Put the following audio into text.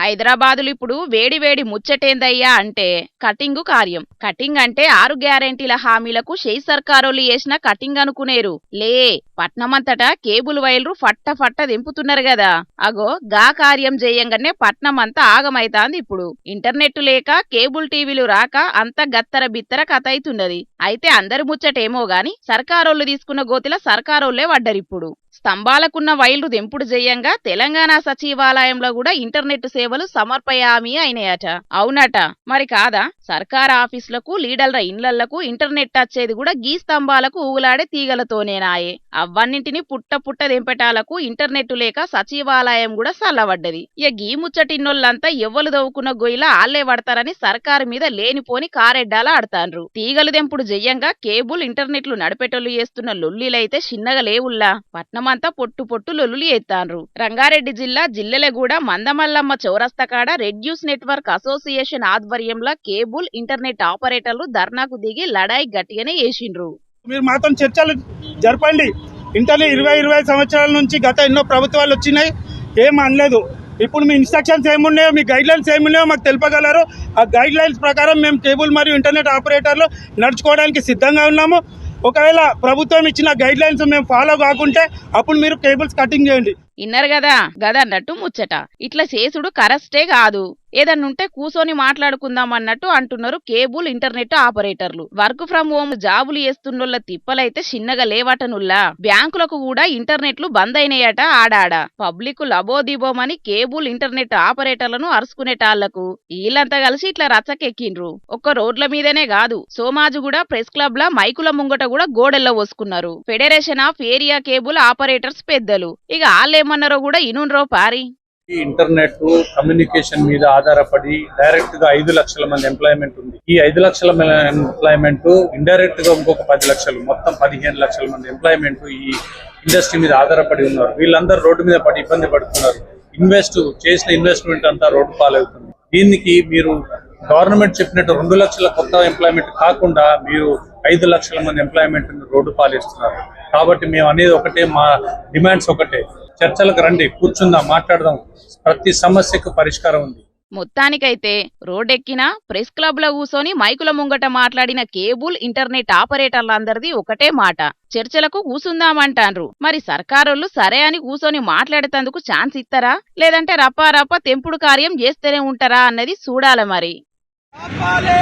హైదరాబాదులు ఇప్పుడు వేడి వేడి ముచ్చటేందయ్యా అంటే కటింగు కార్యం. కటింగ్ అంటే 6 గ్యారెంటీల హామీలకు షెయి సర్కారోళ్ళు చేసిన కటింగ్ అనుకునేరు. లే పట్నమంతటా కేబుల్ వైర్లు ఫట్ట ఫట్ట దింపుతున్నారు గదా. అగో గా కార్యం చేయంగానే పట్నమంతా ఆగమైతాంది. ఇప్పుడు ఇంటర్నెట్ లేక కేబుల్ టీవీలు రాక అంత గత్తర బిత్తర కథ అయితున్నది. అయితే అందరి ముచ్చటేమో గాని సర్కారోళ్ళు తీసుకున్న గోతిల సర్కారోళ్లే వడ్డరిప్పుడు. స్తంభాలకున్న వైర్లు దెంపుడు చెయ్యంగా తెలంగాణ సచివాలయంలో కూడా ఇంటర్నెట్ సేవలు సమర్పయామి అయినాయట. అవునట మరి కాదా. సర్కార్ ఆఫీసులకు లీడర్ల ఇండ్లకు ఇంటర్నెట్ వచ్చేది కూడా గీ స్తంభాలకు ఊగులాడే తీగలతోనేనాయే. అవ్వన్నింటినీ పుట్ట పుట్ట దెంపటాలకు ఇంటర్నెట్ లేక సచివాలయం కూడా సల్లబడ్డది. గీ ముచ్చటిన్నోళ్ళంతా ఎవ్వలు దవ్వుకున్న గొయ్యిలా ఆళ్లే పడతారని సర్కారు మీద లేనిపోని కారెడ్డాల ఆడతాన్రు. తీగలు దెంపుడు చెయ్యంగా కేబుల్ ఇంటర్నెట్లు నడిపేటోళ్లు చేస్తున్న లొల్లిలైతే చిన్నగా లేవుల్లా. పట్నమంతా పొట్టు పొట్టు లొల్లులు ఎత్తాన్రు. రంగారెడ్డి జిల్లా జిల్లెలగూడ మందమల్లమ్మ చౌరస్తా కాడ రెడ్యూస్ నెట్వర్క్ అసోసియేషన్ ఆధ్వర్యంలో కేబుల్ ఇంటర్నెట్ ఆపరేటర్లు ధర్నాకు దిగి లడాయి గట్టిగానే చేసిండ్రు. మీరు మాత్రం చర్చలు జరపండి. ఇంటర్నెట్ 20 సంవత్సరాల నుంచి గత ఎన్నో ప్రభుత్వాలు వచ్చినాయి, ఏం అనలేదు. ఇప్పుడు మీ ఇన్స్ట్రక్షన్స్ ఏమున్నాయో, మీ గైడ్ లైన్స్ ఏమున్నాయో మాకు తెలుపగలరు. ఆ గైడ్ లైన్స్ ప్రకారం మేము కేబుల్ మరియు ఇంటర్నెట్ ఆపరేటర్లు నడుచుకోవడానికి సిద్ధంగా ఉన్నాము. ఒకవేళ ప్రభుత్వం ఇచ్చిన గైడ్ లైన్స్ మేము ఫాలో కాకుంటే అప్పుడు మీరు కేబుల్స్ కటింగ్ చేయండి. ఇన్నర్ గదా గదన్నట్టు ముచ్చట. ఇట్లా చేసుడు కరెస్టే కాదు. ఏదన్నుంటే కూసోని మాట్లాడుకుందాం అన్నట్టు అంటున్నారు కేబుల్ ఇంటర్నెట్ ఆపరేటర్లు. వర్క్ ఫ్రం హోమ్ జాబులు చేస్తున్నోళ్ళ తిప్పలైతే చిన్నగా లేవటనుల్లా. బ్యాంకులకు కూడా ఇంటర్నెట్లు బంద్ అయినాయట ఆడాడ. పబ్లిక్ లబోదిబోమని కేబుల్ ఇంటర్నెట్ ఆపరేటర్లను అరుచుకునేటాళ్లకు వీళ్ళంతా కలిసి ఇట్లా రచ్చకెక్కిండ్రు. ఒక్క రోడ్ల మీదనే కాదు, సోమాజిగూడ ప్రెస్ క్లబ్ ల మైకుల ముంగట కూడా గోడెల్లో పోసుకున్నారు. Federation of area cable operators పెద్దలు. ఇక వాళ్ళేమన్నారో కూడా ఇనుండ్రో పారి. ఇంటర్నెట్ కమ్యూనికేషన్ మీద ఆధారపడి డైరెక్ట్ గా 5 లక్షల మంది ఎంప్లాయ్మెంట్ ఉంది. ఈ 5 లక్షల ఎంప్లాయ్మెంట్ ఇండైరెక్ట్ గా ఇంకొక 10 లక్షలు, మొత్తం 15 లక్షల మంది ఎంప్లాయ్మెంట్ ఈ ఇండస్ట్రీ మీద ఆధారపడి ఉన్నారు. వీళ్ళందరూ రోడ్డు మీద పడి ఇబ్బంది పడుతున్నారు. చేసిన ఇన్వెస్ట్మెంట్ అంతా రోడ్డు పాలవుతుంది. దీనికి మీరు గవర్నమెంట్ చెప్పినట్టు 2 లక్షల కొత్త ఎంప్లాయ్మెంట్ కాకుండా మీరు 5 లక్షల మంది ఎంప్లాయ్మెంట్ రోడ్డు పాలిస్తున్నారు. కాబట్టి మేము అనేది ఒకటే, మా డిమాండ్స్ ఒకటే. చర్చలకు రండి, కూర్చుందాం, మాట్లాడదాం. ప్రతి సమస్యకు పరిష్కారం ఉంది. మొత్తానికైతే రోడ్డెక్కిన ప్రెస్ క్లబ్ లో కూసోని మైకుల ముంగట మాట్లాడిన కేబుల్ ఇంటర్నెట్ ఆపరేటర్లందరిది ఒకటే మాట, చర్చలకు కూసుందామంటాన్రు. మరి సర్కారోళ్ళు సరే అని కూసోని మాట్లాడేందుకు ఛాన్స్ ఇస్తారా, లేదంటే రప్పా రప్ప తెంపుడు కార్యం చేస్తూనే ఉంటారా అన్నది చూడాలి మరి. ఆపాలే